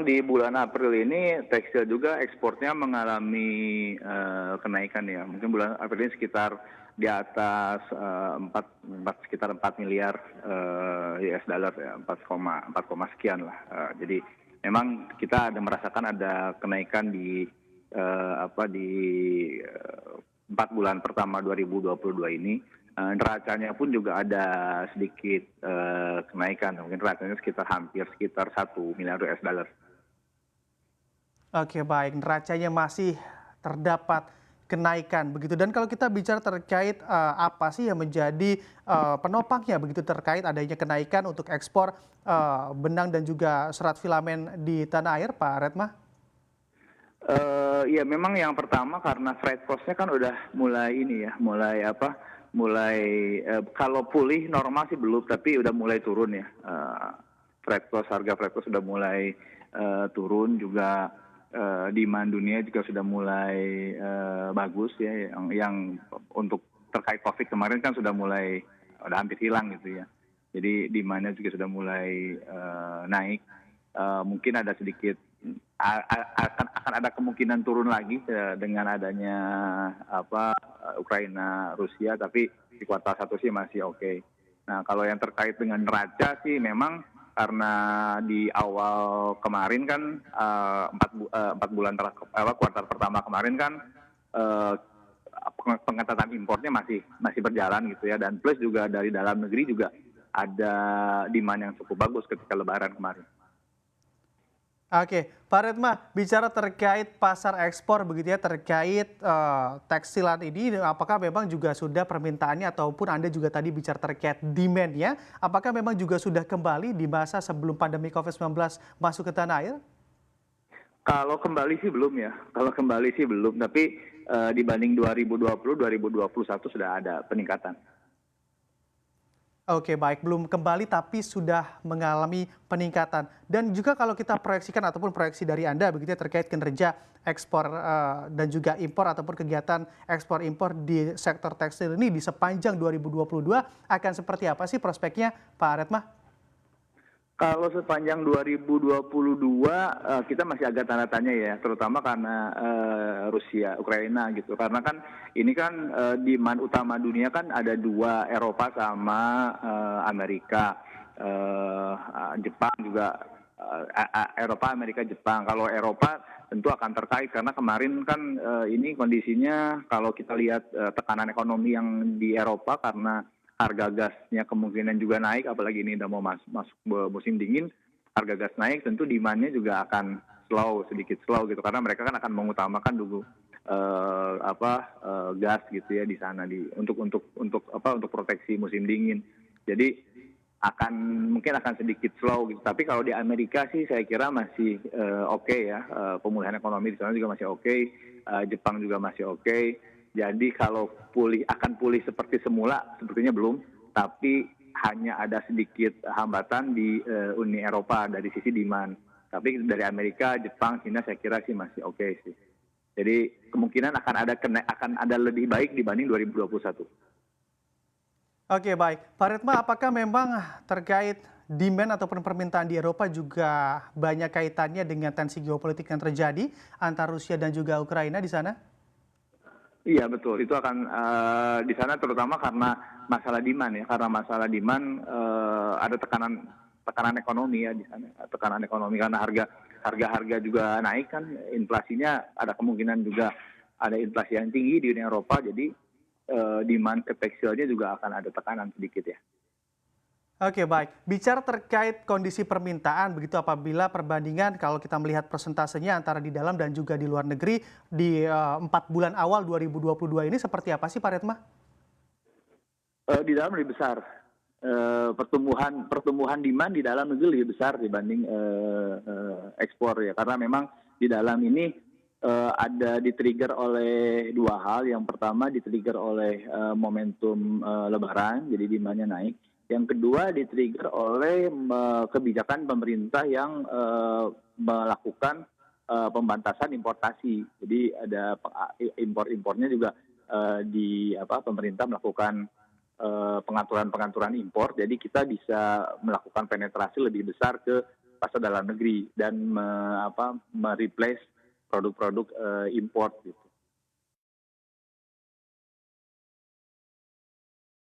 Di bulan April ini tekstil juga ekspornya mengalami kenaikan ya. Mungkin bulan April ini sekitar di atas 4 miliar US dollar ya, 4 sekian lah. Jadi memang kita ada merasakan ada kenaikan di 4 bulan pertama 2022 ini. Neracanya pun juga ada sedikit kenaikan, mungkin neracanya sekitar 1 miliar US dollar. Oke, baik, neracanya masih terdapat kenaikan begitu. Dan kalau kita bicara terkait apa sih yang menjadi penopangnya begitu terkait adanya kenaikan untuk ekspor benang dan juga serat filamen di tanah air, Pak Retma? Ya memang yang pertama karena freight cost-nya kan udah mulai ini ya, kalau pulih normal sih belum, tapi udah mulai turun ya. Harga freight cost sudah mulai turun juga, demand dunia juga sudah mulai bagus ya, yang untuk terkait COVID kemarin kan udah hampir hilang gitu ya. Jadi demand-nya juga sudah mulai naik. Mungkin ada sedikit akan ada kemungkinan turun lagi dengan adanya Ukraina Rusia, tapi di kuartal 1 sih masih oke. Nah, kalau yang terkait dengan neraca sih memang karena di awal kemarin kan 4 bulan kuartal pertama kemarin kan pengetatan impornya masih berjalan gitu ya, dan plus juga dari dalam negeri juga ada demand yang cukup bagus ketika Lebaran kemarin. Oke, Pak Retma, bicara terkait pasar ekspor begitu ya, terkait tekstilan ini, apakah memang juga sudah permintaannya ataupun Anda juga tadi bicara terkait demand-nya, apakah memang juga sudah kembali di masa sebelum pandemi COVID-19 masuk ke tanah air? Kalau kembali sih belum ya, tapi dibanding 2020, 2021 sudah ada peningkatan. Oke, baik, belum kembali tapi sudah mengalami peningkatan. Dan juga kalau kita proyeksikan ataupun proyeksi dari Anda begitu ya terkait kinerja ekspor dan juga impor ataupun kegiatan ekspor impor di sektor tekstil ini di sepanjang 2022 akan seperti apa sih prospeknya, Pak Retma? Kalau sepanjang 2022 kita masih agak tanda tanya ya, terutama karena Rusia, Ukraina gitu. Karena kan ini kan demand utama dunia kan ada dua, Eropa sama Amerika. Jepang juga, Eropa, Amerika, Jepang. Kalau Eropa tentu akan terkait karena kemarin kan ini kondisinya kalau kita lihat tekanan ekonomi yang di Eropa karena harga gasnya kemungkinan juga naik, apalagi ini udah mau masuk musim dingin, harga gas naik, tentu demand-nya juga akan sedikit slow gitu, karena mereka kan akan mengutamakan dulu gas gitu ya di sana untuk proteksi musim dingin. Jadi mungkin akan sedikit slow gitu. Tapi kalau di Amerika sih saya kira masih oke ya, pemulihan ekonomi di sana juga masih oke, Jepang juga masih oke. Jadi kalau akan pulih seperti semula, sepertinya belum, tapi hanya ada sedikit hambatan di Uni Eropa dari sisi demand. Tapi dari Amerika, Jepang, China saya kira sih masih oke sih. Jadi kemungkinan akan ada lebih baik dibanding 2021. Oke, baik. Pak Retma, apakah memang terkait demand ataupun permintaan di Eropa juga banyak kaitannya dengan tensi geopolitik yang terjadi antara Rusia dan juga Ukraina di sana? Iya betul, itu akan di sana terutama karena masalah demand ya, karena masalah demand ada tekanan ekonomi ya di sana, tekanan ekonomi karena harga juga naik kan, inflasinya ada kemungkinan juga ada inflasi yang tinggi di Uni Eropa, jadi demand ke tekstilnya juga akan ada tekanan sedikit ya. Oke, baik. Bicara terkait kondisi permintaan, begitu apabila perbandingan kalau kita melihat persentasenya antara di dalam dan juga di luar negeri di 4 bulan awal 2022 ini seperti apa sih, Pak Retma? Di dalam lebih besar, pertumbuhan demand di dalam negeri lebih besar dibanding ekspor ya, karena memang di dalam ini ada di-trigger oleh dua hal. Yang pertama di-trigger oleh momentum Lebaran, jadi demand-nya naik. Yang kedua di-trigger oleh kebijakan pemerintah yang melakukan pembatasan importasi. Jadi ada impor-impornya juga pemerintah melakukan pengaturan impor. Jadi kita bisa melakukan penetrasi lebih besar ke pasar dalam negeri dan mereplace produk-produk import gitu.